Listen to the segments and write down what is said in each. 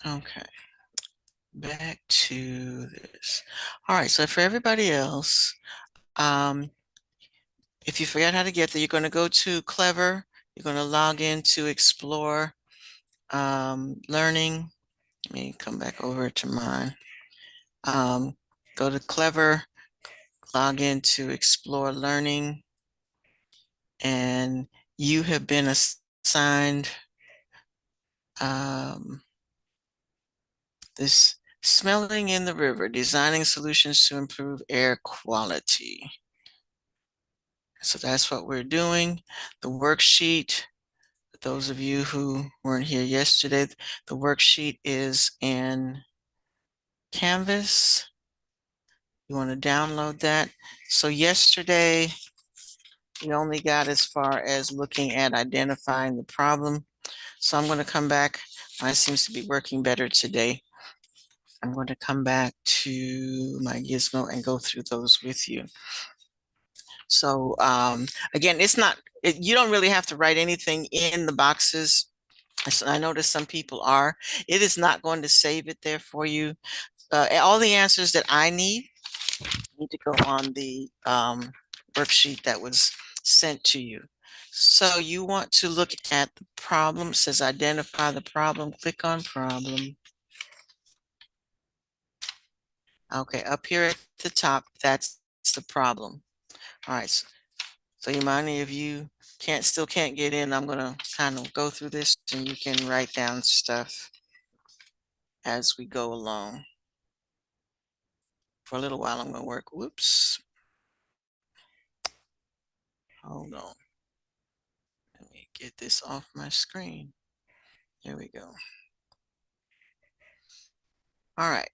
Okay, back to this. All right, so for everybody else, if you forgot how to get there, you're going to go to Clever. You're going to log into Explore Learning. Let me come back over to mine. Go to Clever, log into Explore Learning, and you have been assigned this Smelling in the River, Designing Solutions to Improve Air Quality. So that's what we're doing. The worksheet, those of you who weren't here yesterday, the worksheet is in Canvas. You want to download that. So yesterday, we only got as far as looking at identifying the problem. So I'm going to come back. Mine seems to be working better today. I'm going to come back to my gizmo and go through those with you. So again, it's not, you don't really have to write anything in the boxes. I notice some people are. It is not going to save it there for you. All the answers that I need to go on the worksheet that was sent to you. So you want to look at the problem. It says identify the problem. Click on problem. Okay, up here at the top, that's the problem. All right, so you mind if you still can't get in, I'm gonna kind of go through this and you can write down stuff as we go along. For a little while, I'm gonna work, whoops. Hold on. Let me get this off my screen. There we go. All right.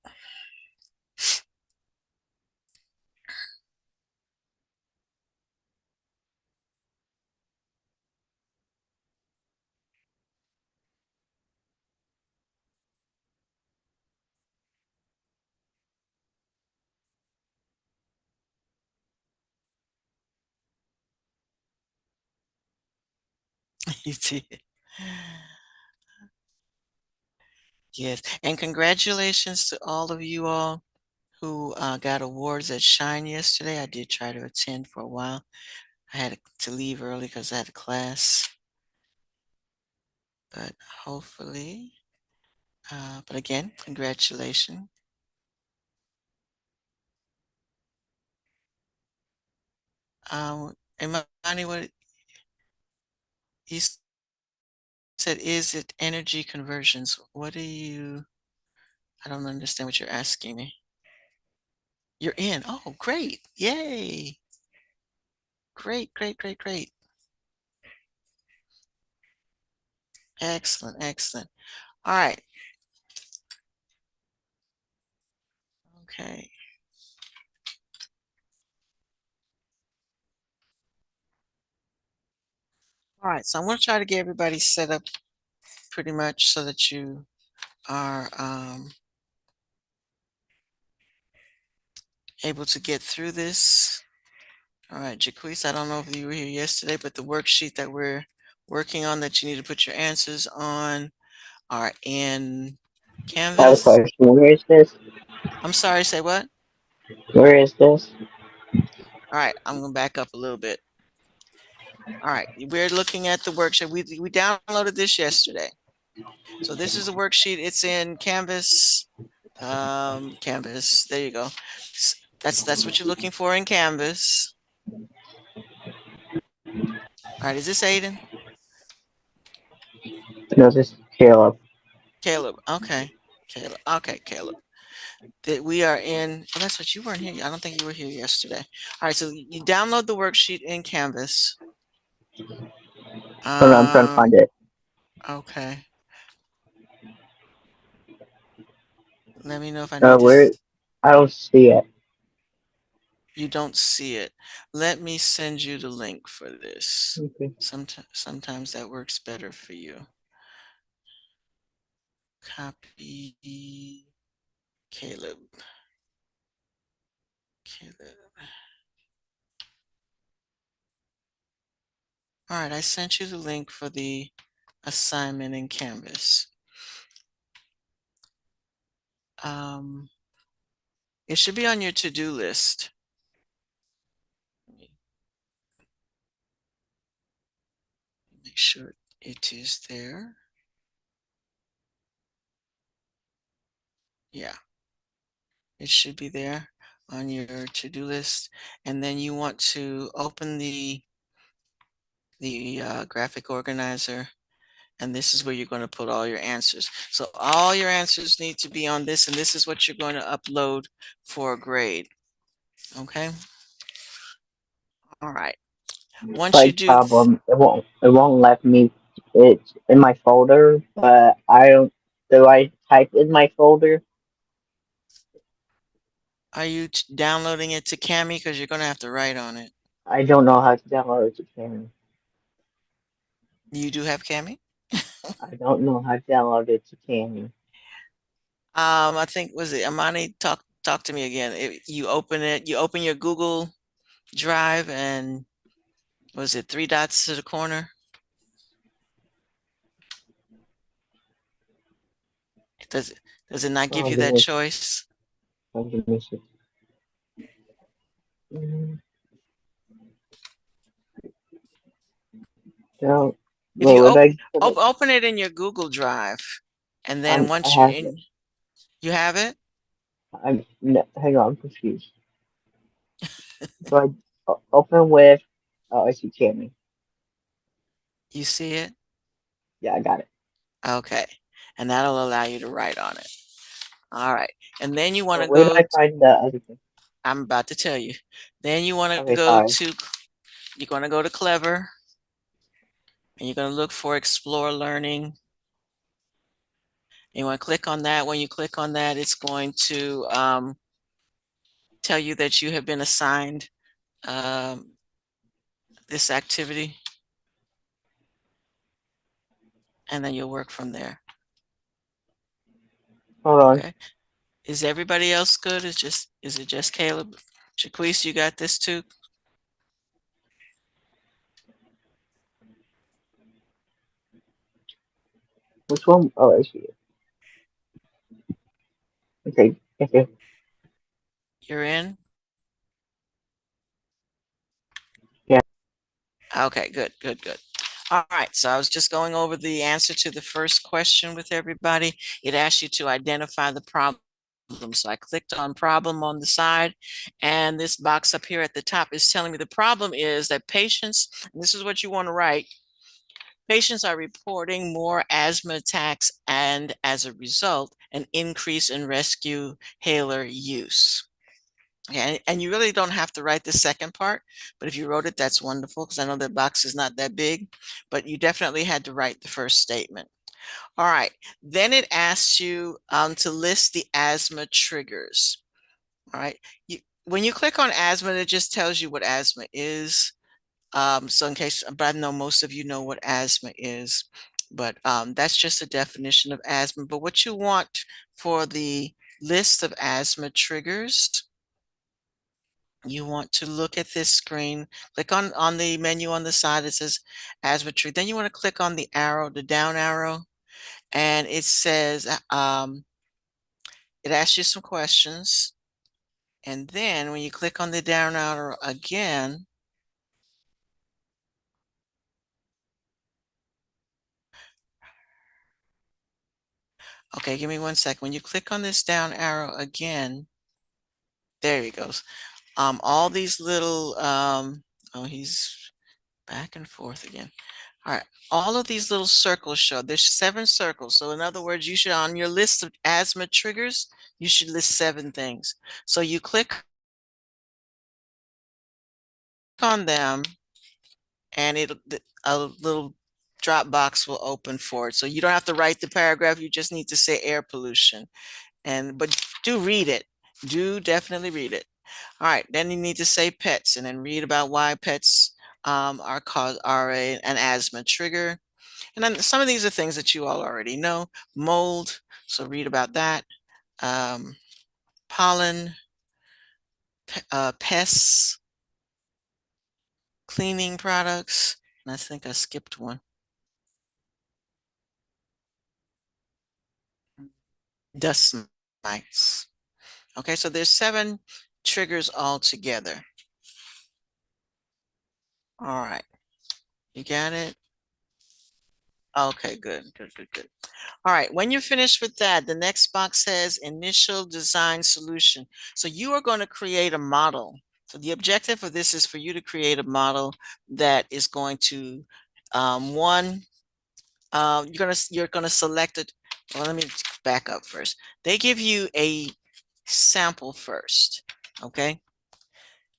You did. Yes, and congratulations to all of you all who got awards at Shine yesterday. I did try to attend for a while. I had to leave early because I had a class, but hopefully, but again, congratulations. Imani, what you said, is it energy conversions? What do you, I don't understand what you're asking me. You're in. Oh, great. Yay. Great, great, great, great. Excellent, excellent. All right. Okay. All right. So I'm going to try to get everybody set up pretty much so that you are able to get through this. All right, Jaquise, I don't know if you were here yesterday, but the worksheet that we're working on that you need to put your answers on are in I have a Canvas. question. Where is this? I'm sorry, say what? Where is this? All right, I'm going to back up a little bit. All right, we're looking at the worksheet. We downloaded this yesterday. So this is a worksheet. It's in Canvas. Canvas. There you go. That's what you're looking for in Canvas. All right, is this Aiden? No, this is Caleb. Caleb. Okay. Caleb. Okay, Caleb. That we are in. Oh, that's what you weren't here. I don't think you were here yesterday. All right, so you download the worksheet in Canvas. Hold on, I'm trying to Um, find it. okay. Let me know if I need to. Where? I don't see it. You don't see it. Let me send you the link for this. Okay. Sometimes that works better for you. Copy Caleb. Caleb. All right, I sent you the link for the assignment in Canvas. It should be on your to-do list. Make sure it is there. Yeah, it should be there on your to-do list. And then you want to open the graphic organizer, and this is where you're going to put all your answers. So all your answers need to be on this, and this is what you're going to upload for a grade. Okay. All right. Once you Slight do, problem. It won't let me. It's in my folder, but I don't. Do I type in my folder? are you downloading it to Kami? Because you're going to have to write on it. I don't know how to download it to Cammy. You do have Kami? I don't know how to download it to Cammy. I think was it Amani talk to me again. You open it, you open your Google Drive, and was it three dots to the corner? Does does it not give Oh, you give that me, choice? oh, give me a second. Mm, No, If well, you would I put it? open it in your Google Drive, and then I once you're have it. in, you have it. No, hang on, I'm confused. So open with. Oh, I see Cammy. You see it? Yeah, I got it. Okay, and that'll allow you to write on it. All right, and then you want So to where do go. I find the other thing? I'm about to tell you. Then you want to Okay, go sorry. to. You're going to go to Clever, and you're going to look for Explore Learning. You want to click on that. When you click on that, it's going to tell you that you have been assigned um, this activity, and then you'll work from there. Hold on. Okay. Is everybody else good? Is it just Caleb? Jaquise, you got this too? Which one? Oh, I see it. Okay, okay. You're in? Yeah. Okay, good, good, good. All right, so I was just going over the answer to the first question with everybody. It asked you to identify the problem. So I clicked on problem on the side, and this box up here at the top is telling me the problem is that patients, and this is what you want to write, patients are reporting more asthma attacks and as a result, an increase in rescue inhaler use. And you really don't have to write the second part, but if you wrote it, that's wonderful because I know the box is not that big, but you definitely had to write the first statement. All right, then it asks you to list the asthma triggers. All right, when you click on asthma, it just tells you what asthma is. So in case, but I know most of you know what asthma is, but that's just a definition of asthma. But what you want for the list of asthma triggers, you want to look at this screen, click on the menu on the side that says asthma trigger. Then you want to click on the arrow, the down arrow, and it says, it asks you some questions. And then when you click on the down arrow again, okay, give me 1 second. When you click on this down arrow again, there he goes. All these little, oh, he's back and forth again. All right, all of these little circles show, there's 7 circles. So in other words, you should, on your list of asthma triggers, you should list 7 things. So you click on them and a little drop box will open for it. So you don't have to write the paragraph, you just need to say air pollution. But do read it. Do definitely read it. All right, then you need to say pets and then read about why pets are an asthma trigger. And then some of these are things that you all already know. Mold, so read about that. Um, Pollen, pests, cleaning products. And I think I skipped one. Dust Nice. Okay, so there's 7 triggers altogether. All right, you got it? Okay, good. All right, when you're finished with that, the next box says initial design solution. So you are going to create a model. So the objective for this is for you to create a model that is going to, one, you're gonna select it. Well, let me back up first. They give you a sample first, okay?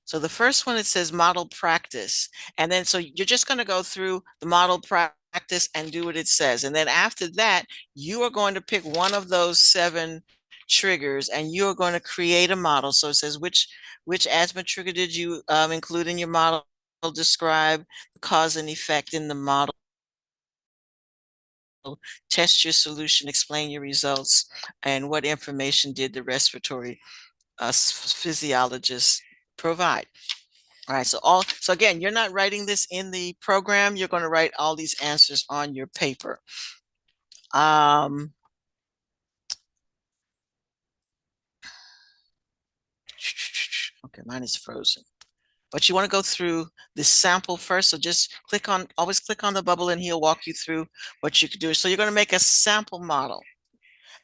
So the first one, it says model practice. And then so you're just going to go through the model practice and do what it says. And then after that, you are going to pick one of those 7 triggers and you are going to create a model. So it says which asthma trigger did you include in your model, describe the cause and effect in the model, test your solution, explain your results, and what information did the respiratory physiologist provide. All right, so again, you're not writing this in the program, you're going to write all these answers on your paper. Okay, mine is frozen. But you want to go through the sample first, so just always click on the bubble and he'll walk you through what you could do. So you're going to make a sample model.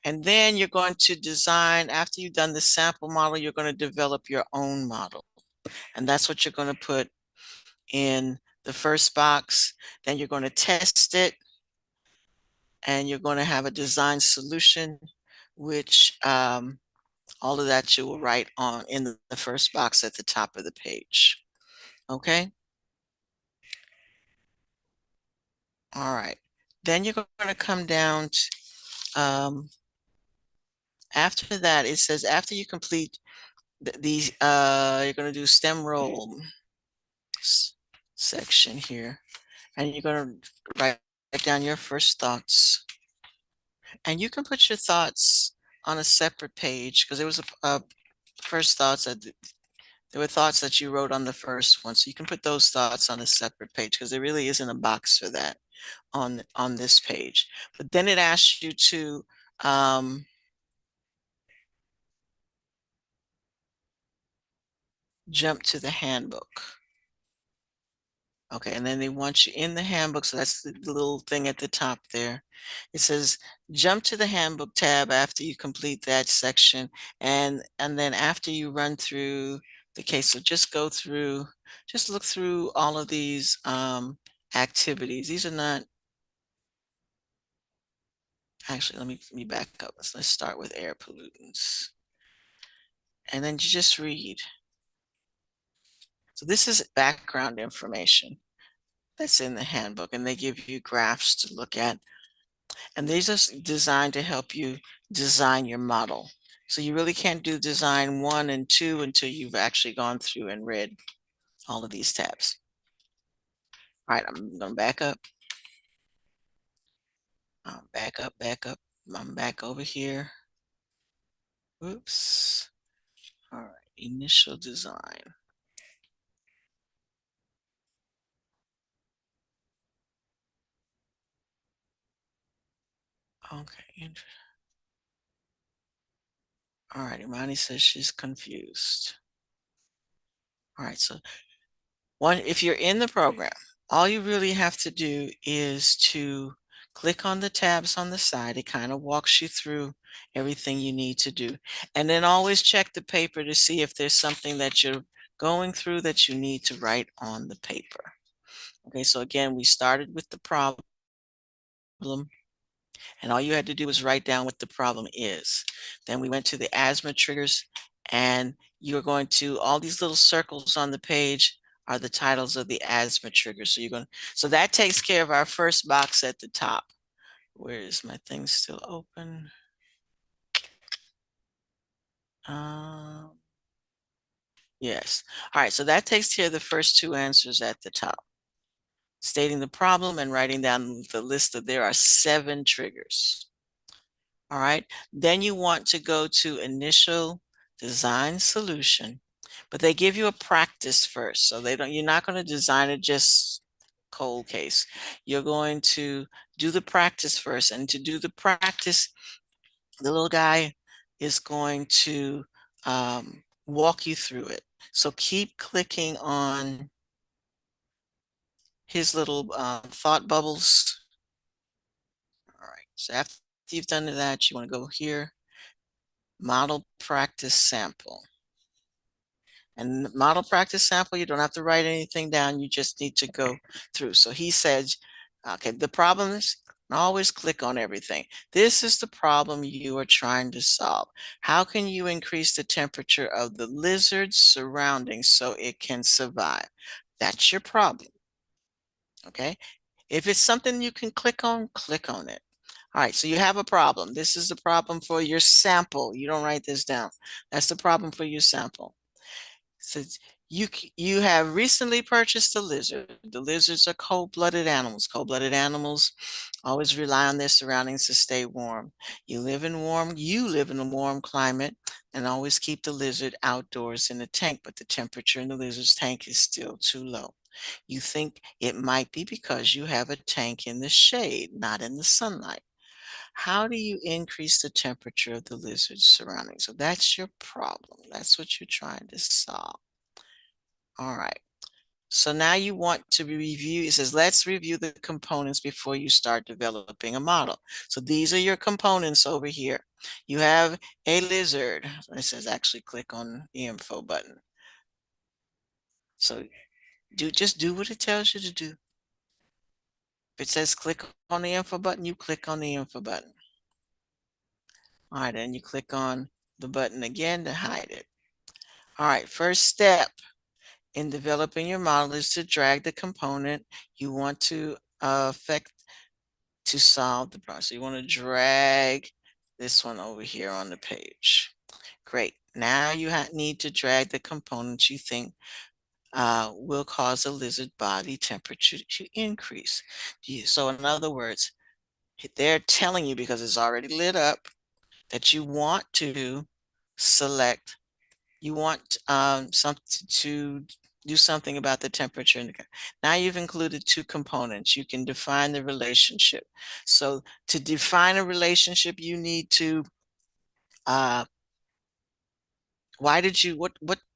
And then you're going to design, after you've done the sample model, you're going to develop your own model. And that's what you're going to put in the first box. Then you're going to test it. And you're going to have a design solution, which all of that you will write on in the first box at the top of the page. Okay. All right. Then you're going to come down to, after that, it says after you complete these, you're going to do stem roll section here, and you're going to write down your first thoughts. And you can put your thoughts on a separate page because there was a first thoughts that there were thoughts that you wrote on the first one. So you can put those thoughts on a separate page because there really isn't a box for that on this page. But then it asks you to jump to the handbook. Okay, and then they want you in the handbook. So that's the little thing at the top there. It says jump to the handbook tab after you complete that section. And then after you run through the case, so just go through, just look through all of these activities. These are not, actually, let me back up. Let's start with air pollutants. And then you just read. So this is background information that's in the handbook, and they give you graphs to look at. And these are designed to help you design your model. So you really can't do design 1 and 2 until you've actually gone through and read all of these tabs. All right, I'm going to back up. Back up. I'm back over here. Oops. All right, initial design. Okay. All right, Imani says she's confused. All right, so if you're in the program, all you really have to do is to click on the tabs on the side. It kind of walks you through everything you need to do. And then always check the paper to see if there's something that you're going through that you need to write on the paper. Okay, so again, we started with the problem, and all you had to do was write down what the problem is. Then we went to the asthma triggers, and you're going to, all these little circles on the page are the titles of the asthma triggers. So so that takes care of our first box at the top. Where is my thing still open? Yes. All right, so that takes care of the first 2 answers at the top. Stating the problem and writing down the list of, there are 7 triggers. All right, then you want to go to initial design solution, but they give you a practice first. So you're not going to design it just cold case. You're going to do the practice first. And to do the practice, the little guy is going to walk you through it. So keep clicking on his little thought bubbles. All right, so after you've done that, you want to go here, model practice sample. And model practice sample, you don't have to write anything down. You just need to go through. So he said, okay, the problem is always click on everything. This is the problem you are trying to solve. How can you increase the temperature of the lizard's surroundings so it can survive? That's your problem. Okay. If it's something you can click on it. All right, so you have a problem. This is the problem for your sample. You don't write this down. That's the problem for your sample. So you have recently purchased a lizard. The lizards are cold-blooded animals. Cold-blooded animals always rely on their surroundings to stay warm. You live in a warm climate and always keep the lizard outdoors in a tank, but the temperature in the lizard's tank is still too low. You think it might be because you have a tank in the shade, not in the sunlight. How do you increase the temperature of the lizard's surroundings? So that's your problem. That's what you're trying to solve. All right. So now you want to review, it says, let's review the components before you start developing a model. So these are your components over here. You have a lizard. It says actually click on the info button. So just do what it tells you to do. If it says click on the info button, you click on the info button. All right, and you click on the button again to hide it. All right, first step in developing your model is to drag the component you want to affect to solve the problem. So you want to drag this one over here on the page. Great. Now you need to drag the components you think will cause the lizard body temperature to increase. So in other words, they're telling you, because it's already lit up, that you want to select, you want something to do something about the temperature. Now you've included two components. You can define the relationship. So to define a relationship, you need to, what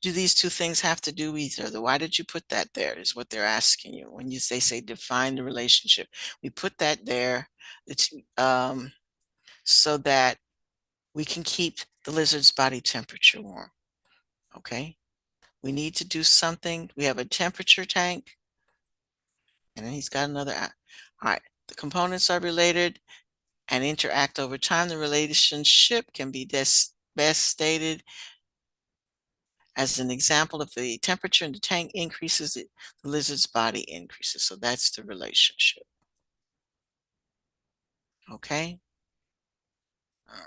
do these two things have to do with each other? Why did you put that there is what they're asking you. When they say define the relationship, we put that there. It's so that we can keep the lizard's body temperature warm. Okay. We need to do something. We have a temperature tank, and then he's got another. All right. The components are related and interact over time. The relationship can be best stated as an example. If the temperature in the tank increases, the lizard's body increases. So that's the relationship. Okay. All right.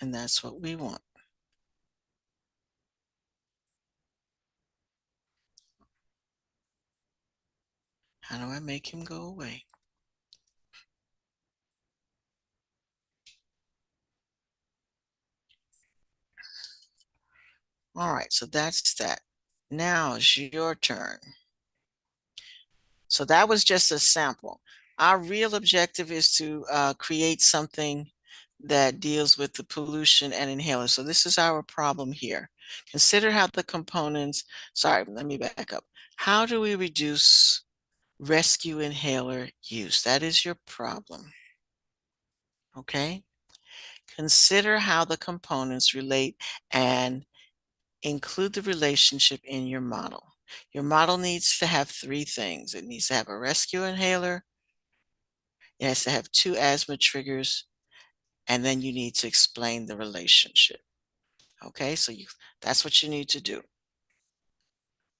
And that's what we want. How do I make him go away? All right, so that's that. Now it's your turn. So that was just a sample. Our real objective is to create something that deals with the pollution and inhaler. So this is our problem here. Consider how the components, sorry, let me back up. How do we reduce rescue inhaler use? That is your problem. Okay. Consider how the components relate and include the relationship in your model. Your model needs to have three things. It needs to have a rescue inhaler. It has to have two asthma triggers, and then you need to explain the relationship. Okay, so that's what you need to do.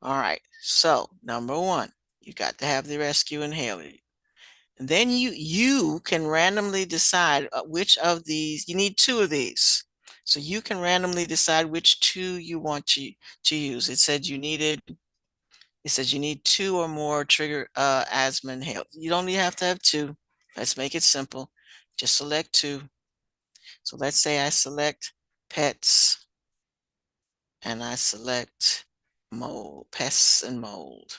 All right, so number one, you got to have the rescue inhaler. And then you can randomly decide which of these, you need two of these. So you can randomly decide which two you want to use. It says you need two or more trigger asthma inhalers. You don't even have to have two. Let's make it simple. Just select two. So let's say I select pets and I select mold, pests and mold.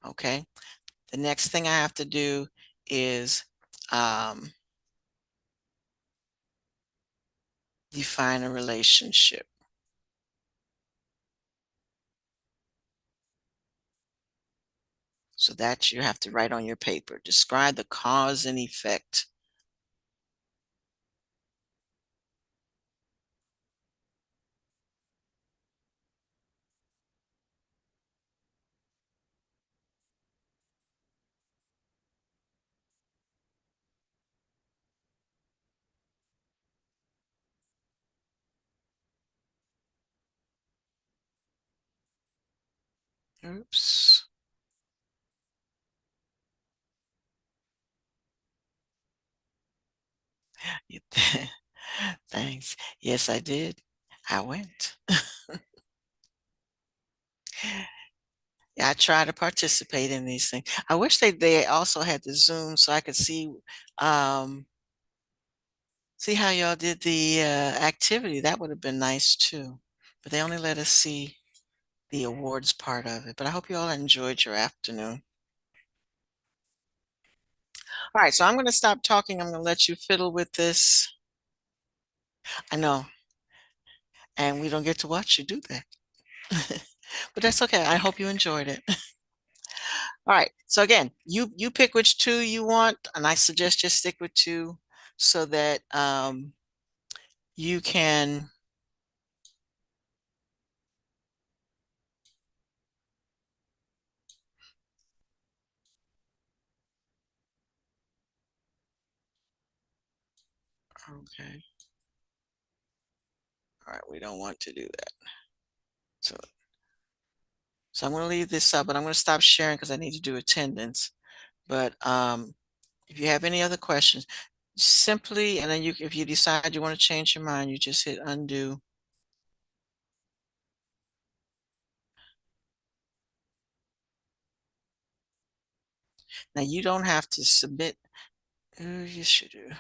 Okay. The next thing I have to do is define a relationship. So that you have to write on your paper. Describe the cause and effect. Oops. You- Thanks. Yes, I did. I went. Yeah, I try to participate in these things. I wish they also had the Zoom so I could um see how y'all did the activity. That would have been nice too. But they only let us see the awards part of it. But I hope you all enjoyed your afternoon. All right, so I'm going to stop talking. I'm going to let you fiddle with this. I know, and we don't get to watch you do that. But that's okay. I hope you enjoyed it. All right. So again, you pick which two you want, and I suggest just stick with two so that you can okay. All right, we don't want to do that. So so I'm going to leave this up, but I'm going to stop sharing because I need to do attendance. But if you have any other questions, simply and then if you decide you want to change your mind, you just hit undo. Now you don't have to submit. You should do.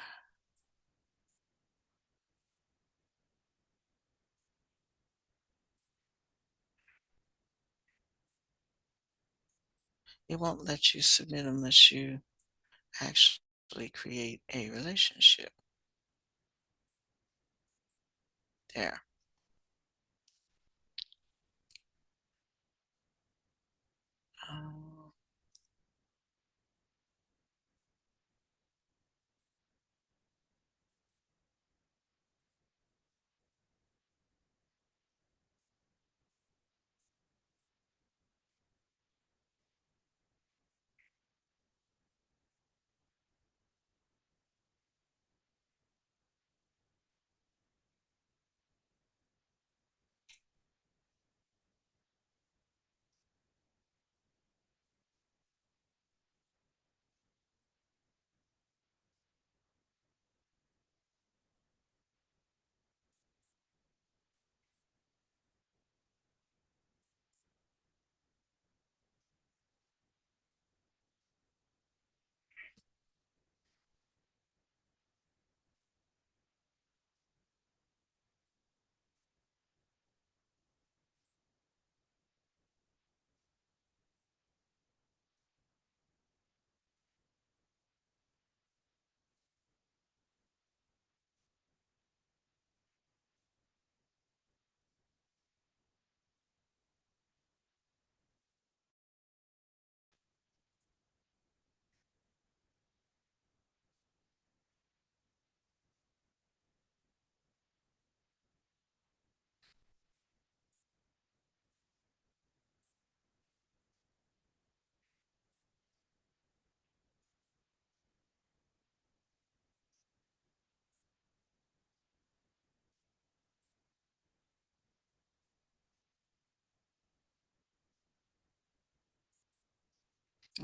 It won't let you submit unless you actually create a relationship. There. Oh,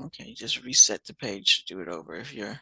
okay, just reset the page to do it over if you're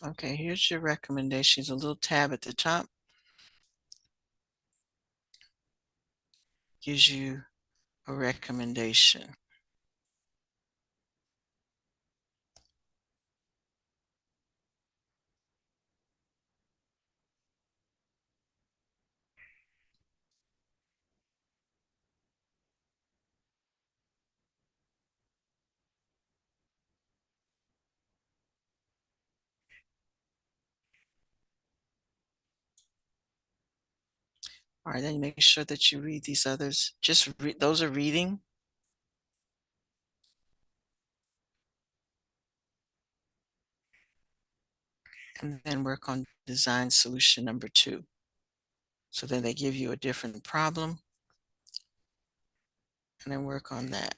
Okay, here's your recommendations, a little tab at the top gives you a recommendation. All right, then make sure that you read these others. Just read, those are reading. And then work on design solution number 2. So then they give you a different problem and then work on that.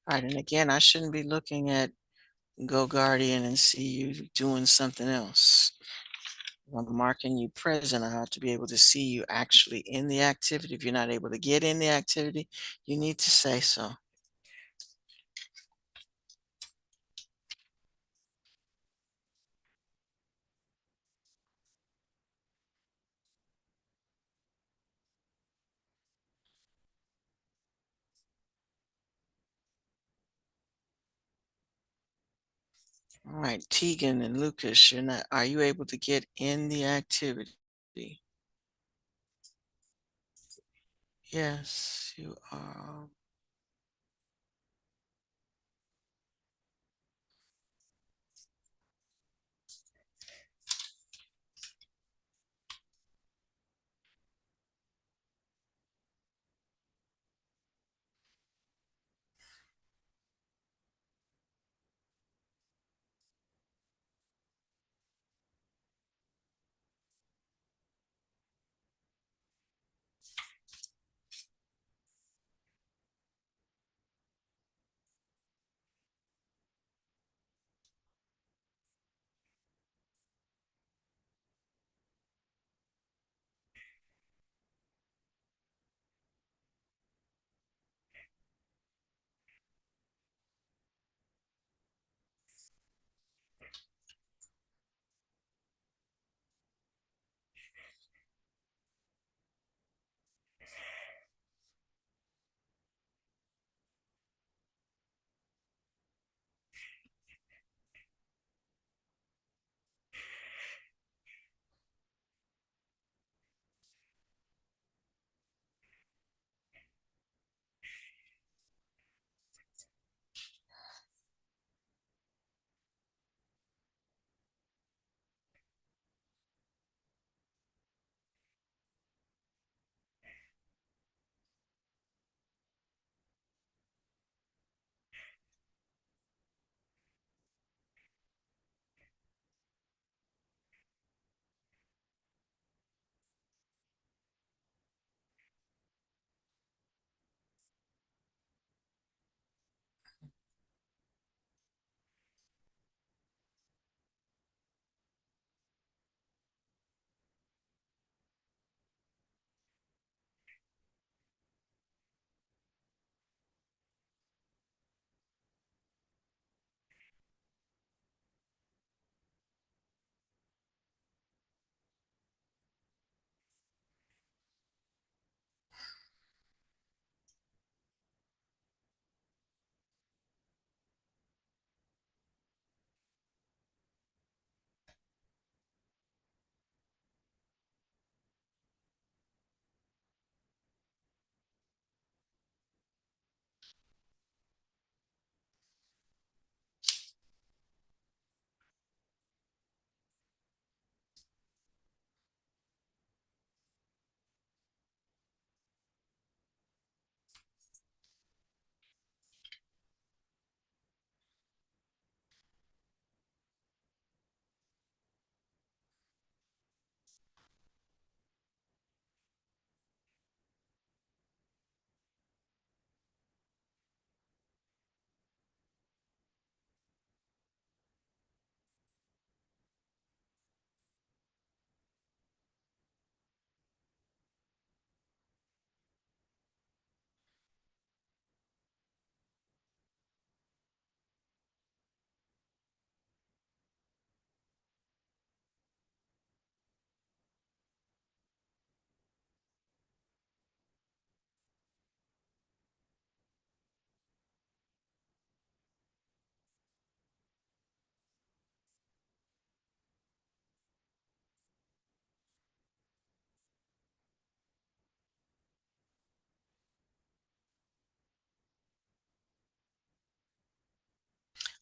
All right, and again, I shouldn't be looking at GoGuardian and see you doing something else. I'm marking you present. I have to be able to see you actually in the activity. If you're not able to get in the activity, you need to say so. All right, Tegan and Lucas, you're not, are you able to get in the activity? Yes, you are.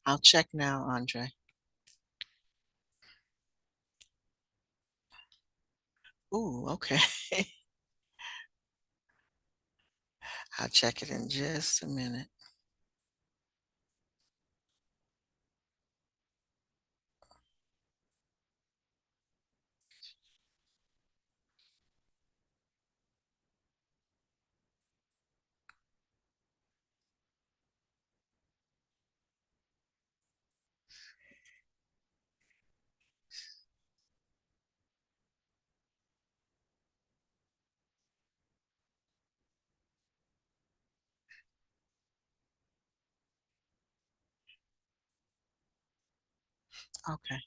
I'll check now, Andre. Ooh, okay. I'll check it in just a minute. Okay.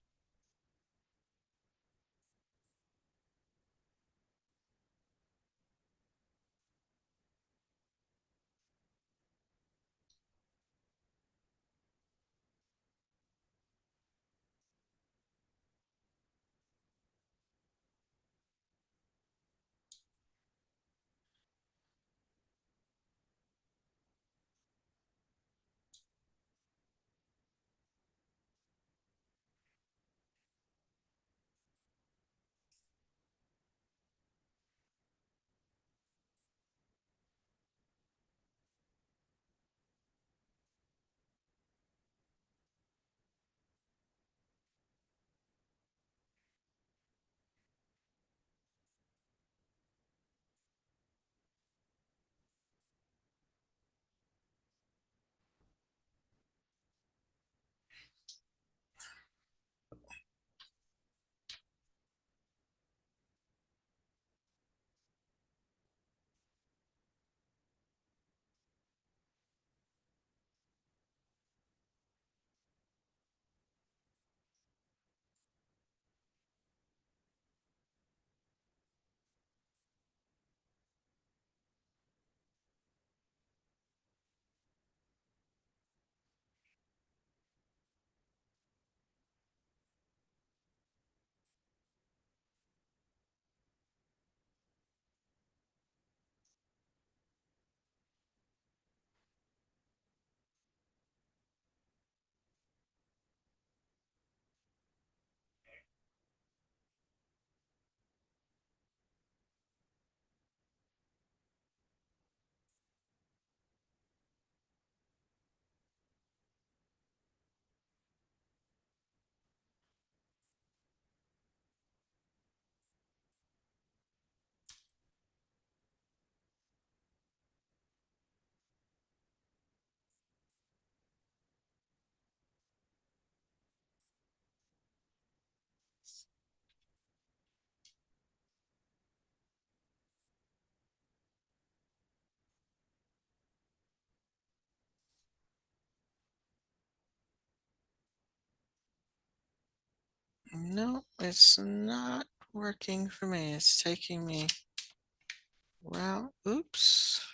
No, it's not working for me. It's taking me, well, oops.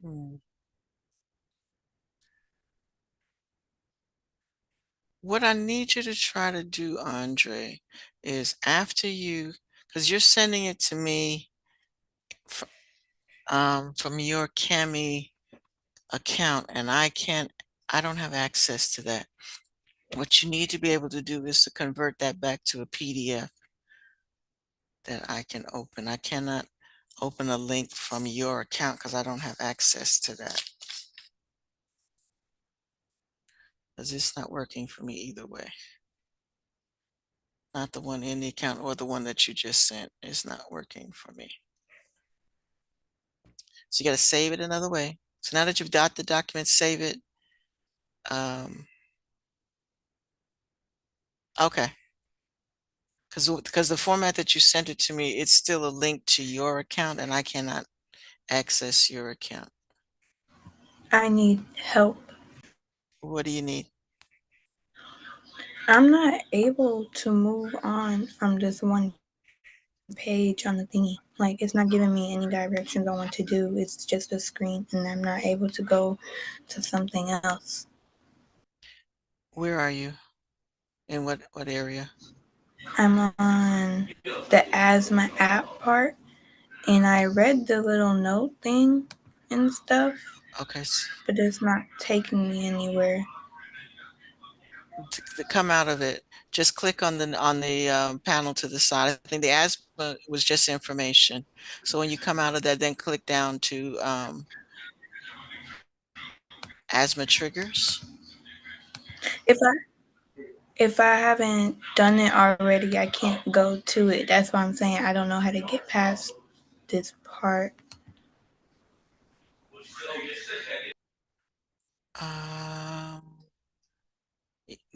Hmm. What I need you to try to do, Andre, is after you, because you're sending it to me from your Cami account, and I don't have access to that. What you need to be able to do is to convert that back to a PDF that I can open. I cannot open a link from your account because I don't have access to that. Because it's not working for me either way. Not the one in the account or the one that you just sent is not working for me. So you got to save it another way. So now that you've got the document, save it. Okay. Because the format that you sent it to me, it's still a link to your account and I cannot access your account. I need help. What do you need? I'm not able to move on from this one page on the thingy. Like it's not giving me any directions on what to do. It's just a screen, and I'm not able to go to something else. Where are you? In what area? I'm on the asthma app part, and I read the little note thing and stuff, Okay, but it's not taking me anywhere. to come out of it, just click on the panel to the side. I think the asthma was just information. So when you come out of that, then click down to asthma triggers. If I haven't done it already, I can't go to it. That's why I'm saying I don't know how to get past this part. Um,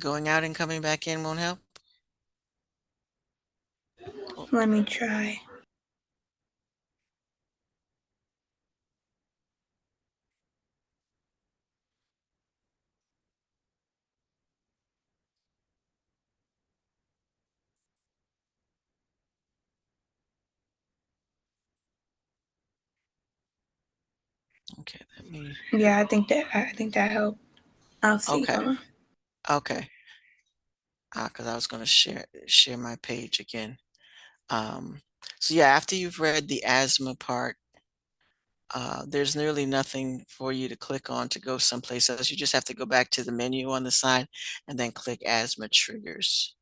Going out and coming back in won't help. Oh, Let me try. okay, let me. Yeah, I think that helped. I'll see. Okay, Hold on. okay. Because I was going to share my page again. Um, so yeah, after you've read the asthma part, there's nearly nothing for you to click on to go someplace else. You just have to go back to the menu on the side and then click asthma triggers.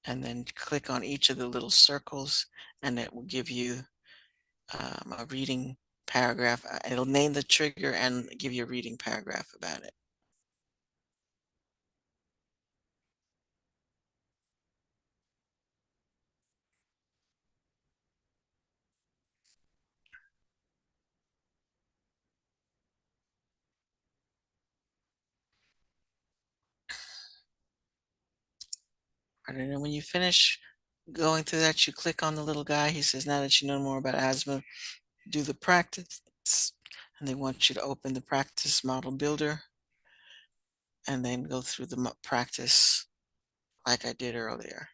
And then click on each of the little circles and it will give you a reading paragraph. It'll name the trigger and give you a reading paragraph about it. And then when you finish going through that, you click on the little guy. He says, now that you know more about asthma, do the practice. And they want you to open the practice model builder and then go through the practice like I did earlier.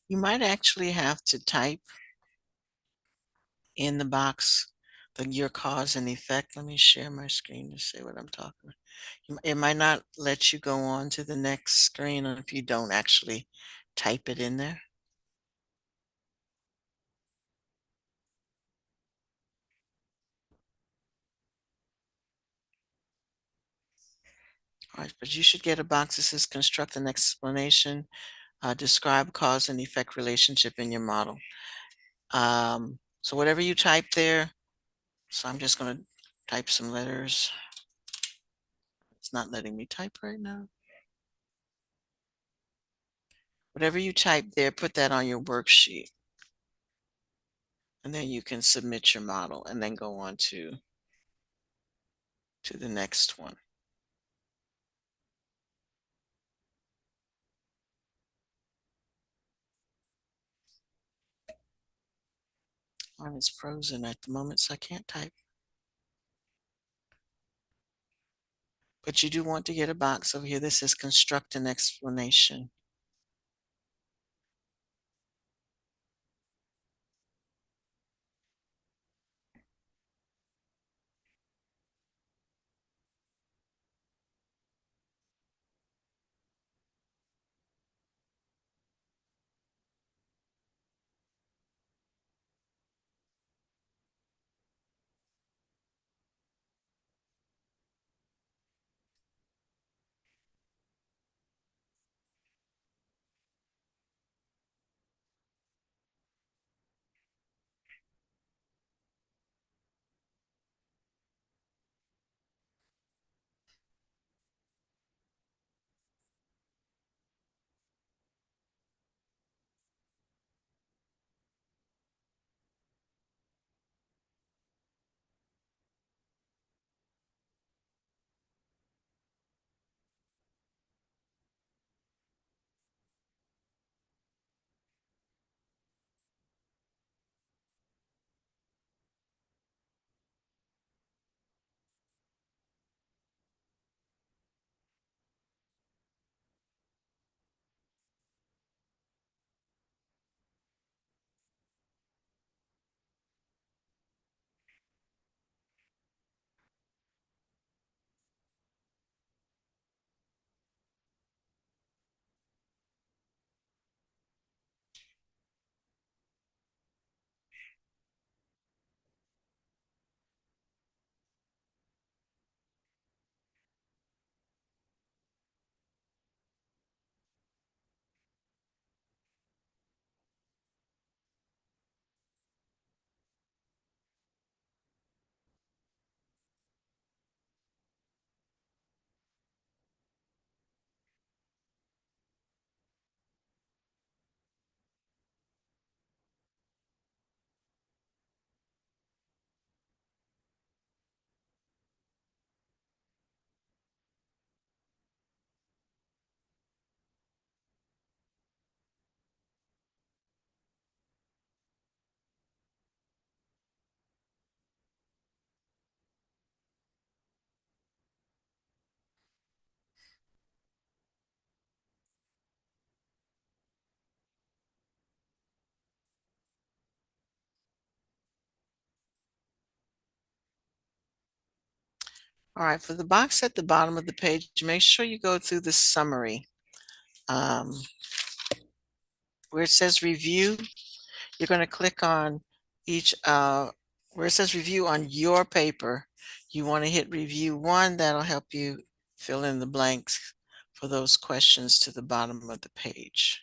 You might actually have to type in the box your cause and effect. Let me share my screen to see what I'm talking about. It might not let you go on to the next screen if you don't actually type it in there. All right, but you should get a box that says construct an explanation, describe cause and effect relationship in your model. So whatever you type there, so I'm just going to type some letters. It's not letting me type right now. Whatever you type there, put that on your worksheet. And then you can submit your model and then go on to the next one. Mine is frozen at the moment, so I can't type. But you do want to get a box over here that says construct an explanation. All right, for the box at the bottom of the page, make sure you go through the summary. Where it says review, you're going to click on each, where it says review on your paper, you want to hit review 1. That'll help you fill in the blanks for those questions to the bottom of the page.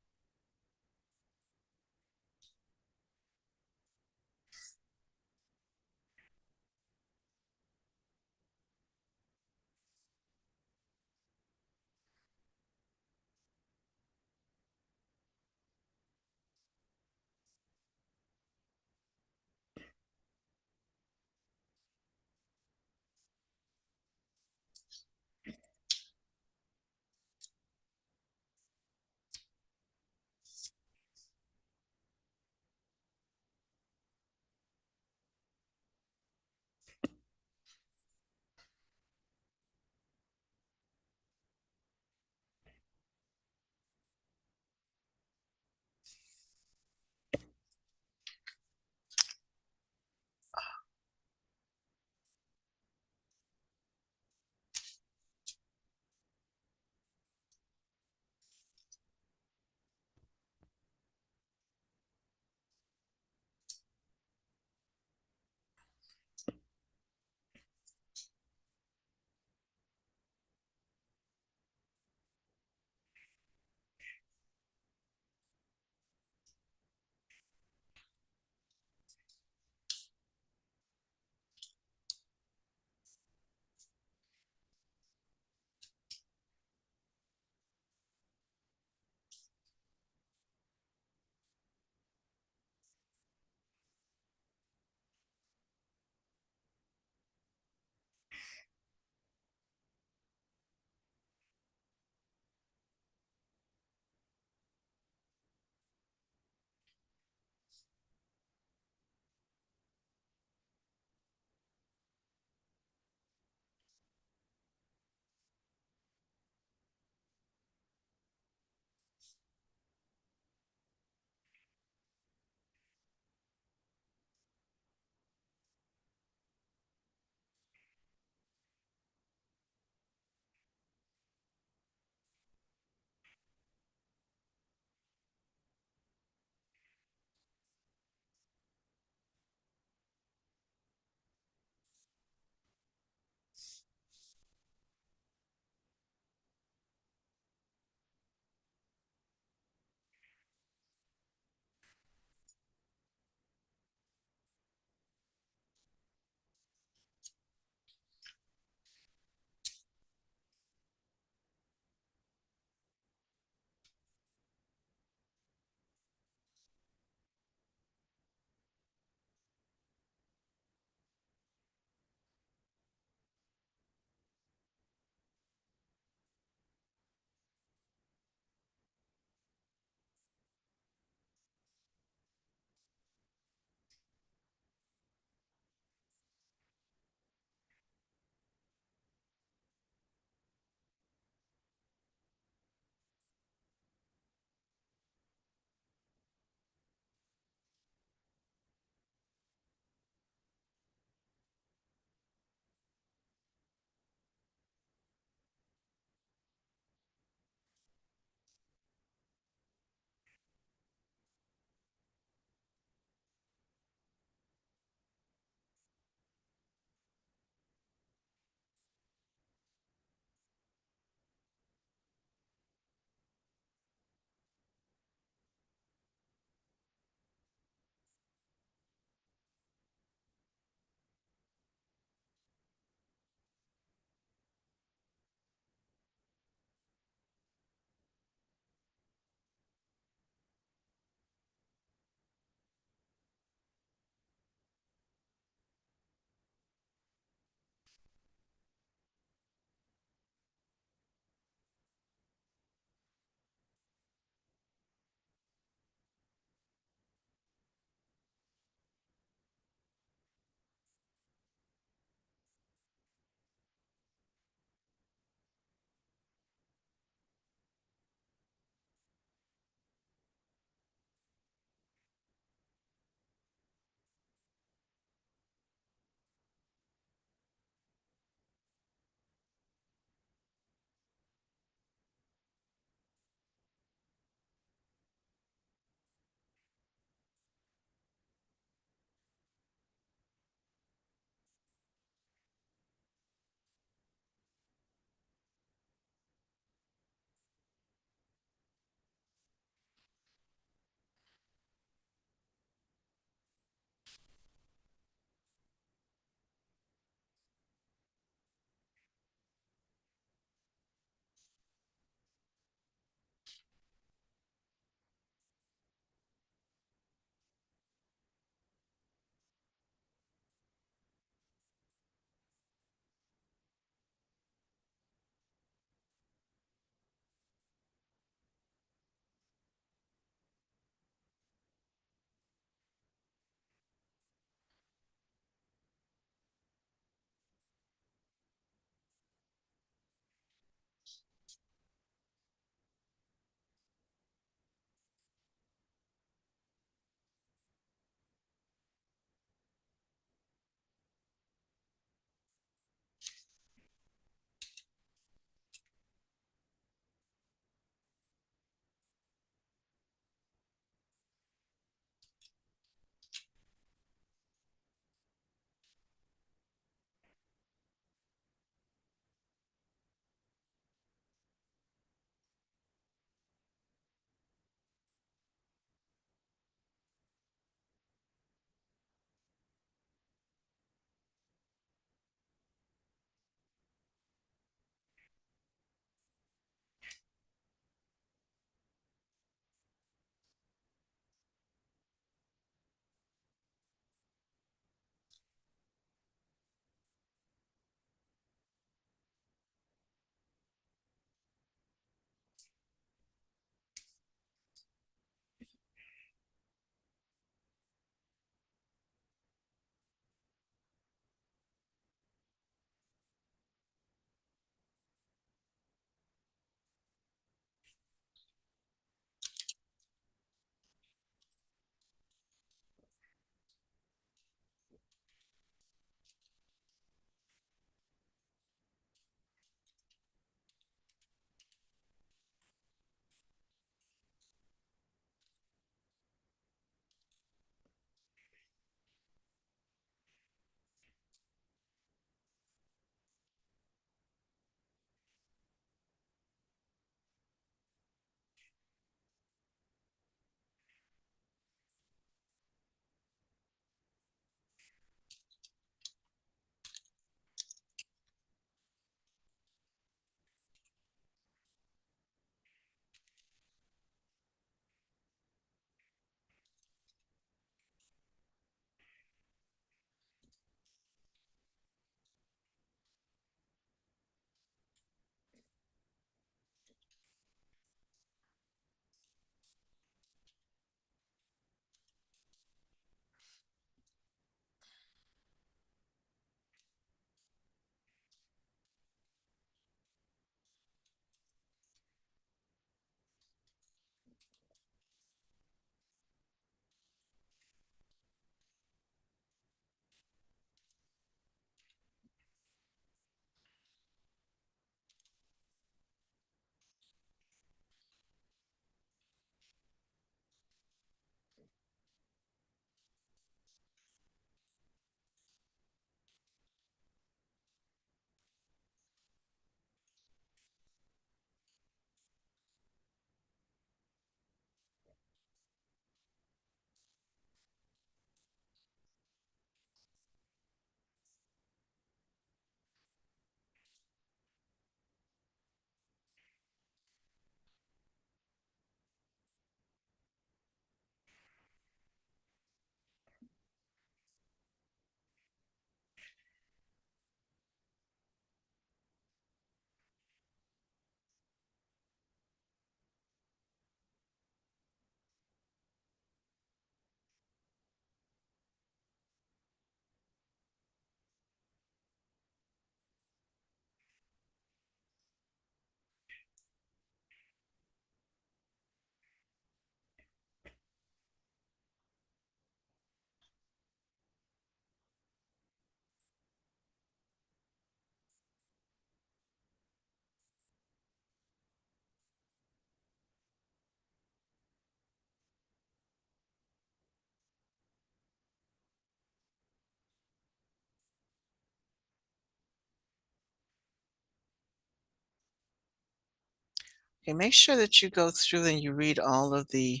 Okay, make sure that you go through and you read all of the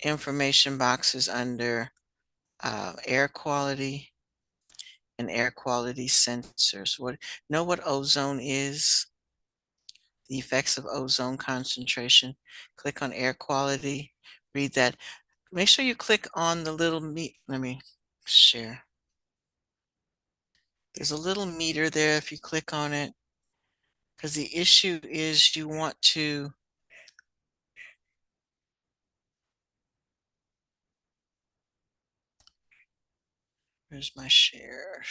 information boxes under air quality and air quality sensors. Know what ozone is, the effects of ozone concentration. Click on air quality, read that. Make sure you click on the little let me share. There's a little meter there if you click on it, because the issue is you want to where's my share.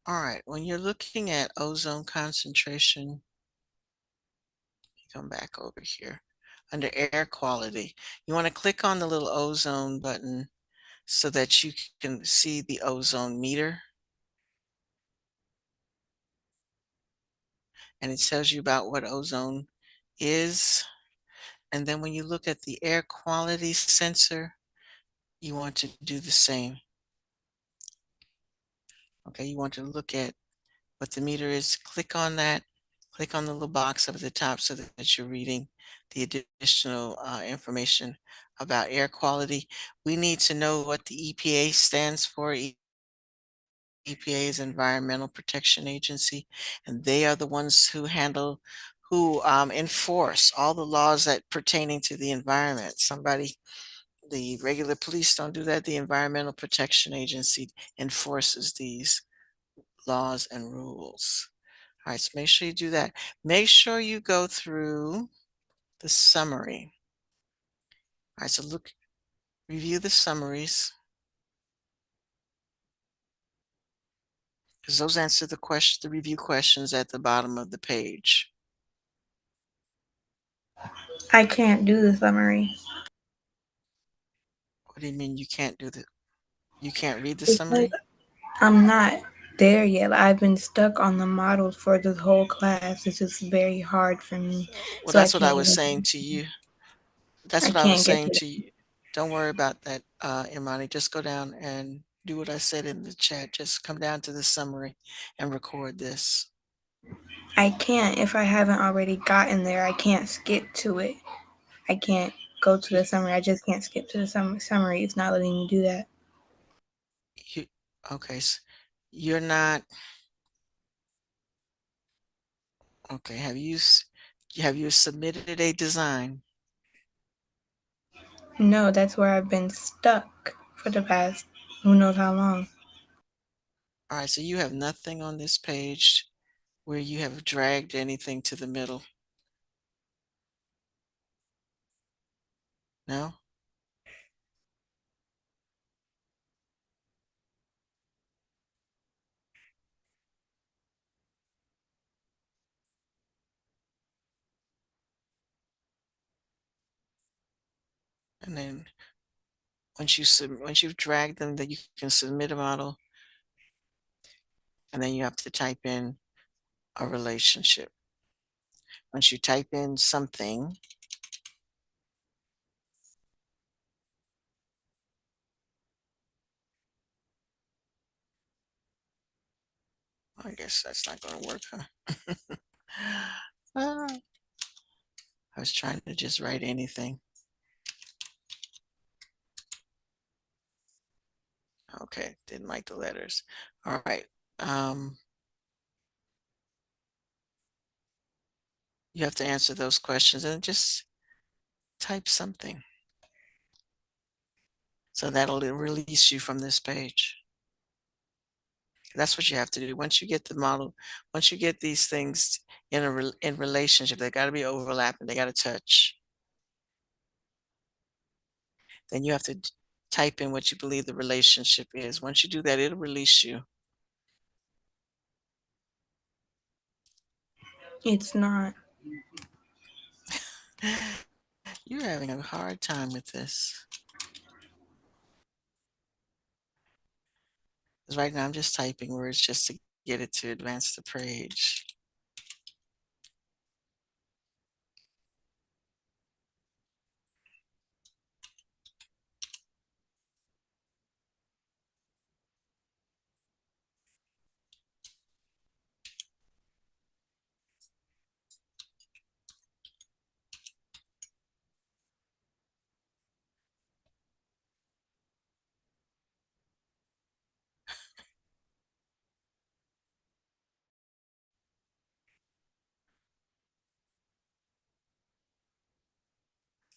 All right, when you're looking at ozone concentration, come back over here under air quality. You want to click on the little ozone button so that you can see the ozone meter. And it tells you about what ozone is. And then when you look at the air quality sensor, you want to do the same. Okay, you want to look at what the meter is. Click on that. Click on the little box up at the top so that you're reading the additional information about air quality. We need to know what the EPA stands for. EPA is Environmental Protection Agency, and they are the ones who enforce all the laws that pertaining to the environment. The regular police don't do that. The Environmental Protection Agency enforces these laws and rules. All right, so make sure you do that. Make sure you go through the summary. All right, so review the summaries, because those answer the review questions at the bottom of the page. I can't do the summary. What do you mean you can't you can't read the Because summary? I'm not there yet. I've been stuck on the models for this whole class. It's just very hard for me. Well, So I that's what I can't was saying even, to you. That's I what I was can't get saying to it. to you. Don't worry about that, Imani. Just go down and do what I said in the chat. Just come down to the summary and record this. I can't, if I haven't already gotten there, I can't skip to it. I can't go to the summary. I just can't skip to the summary. It's not letting me do that. Okay, so you're not okay. Have you submitted a design? No, that's where I've been stuck for the past who knows how long. All right, so you have nothing on this page where you have dragged anything to the middle. No? And then once you've dragged them, then you can submit a model, and then you have to type in a relationship. Once you type in something, I guess that's not going to work, huh? Ah, I was trying to just write anything. Okay, didn't like the letters. All right. You have to answer those questions and just type something. So that'll release you from this page. That's what you have to do. Once you get the model, once you get these things in relationship, they got to be overlapping. They got to touch. Then you have to type in what you believe the relationship is. Once you do that, it'll release you. It's not. You're having a hard time with this. Because right now I'm just typing words just to get it to advance the page.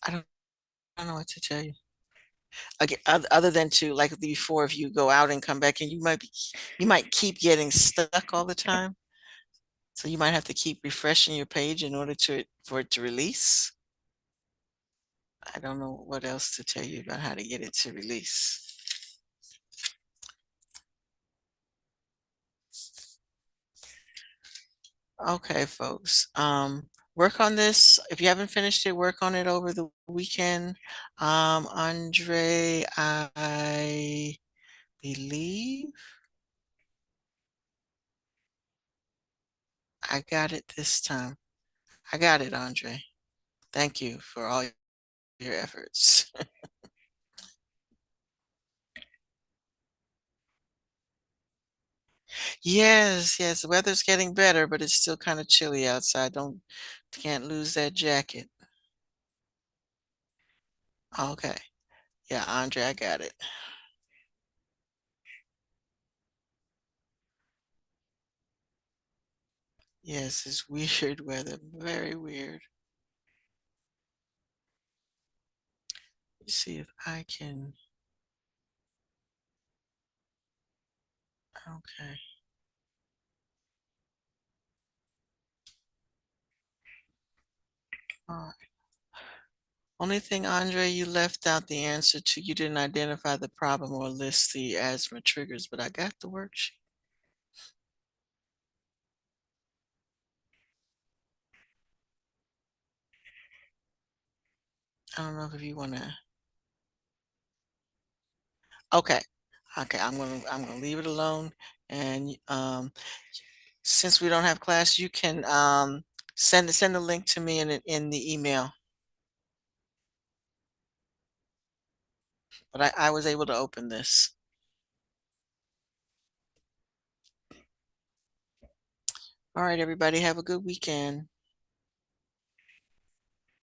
I don't know what to tell you. Again, other than to like before, if you go out and come back and you might keep getting stuck all the time. So you might have to keep refreshing your page in order for it to release. I don't know what else to tell you about how to get it to release. Okay, folks. Work on this. If you haven't finished it, work on it over the weekend. Andre, I believe I got it this time. I got it, Andre. Thank you for all your efforts. Yes, yes, the weather's getting better, but it's still kind of chilly outside. Can't lose that jacket. Okay. Yeah, Andre, I got it. Yes, it's weird weather, very weird. Let's see if I can. Okay. All right. Only thing, Andre, you left out the answer to, you didn't identify the problem or list the asthma triggers, but I got the worksheet. I don't know if you want to. Okay. Okay, I'm gonna leave it alone. And since we don't have class, you can send a link to me in the email. But I was able to open this. All right, everybody, have a good weekend.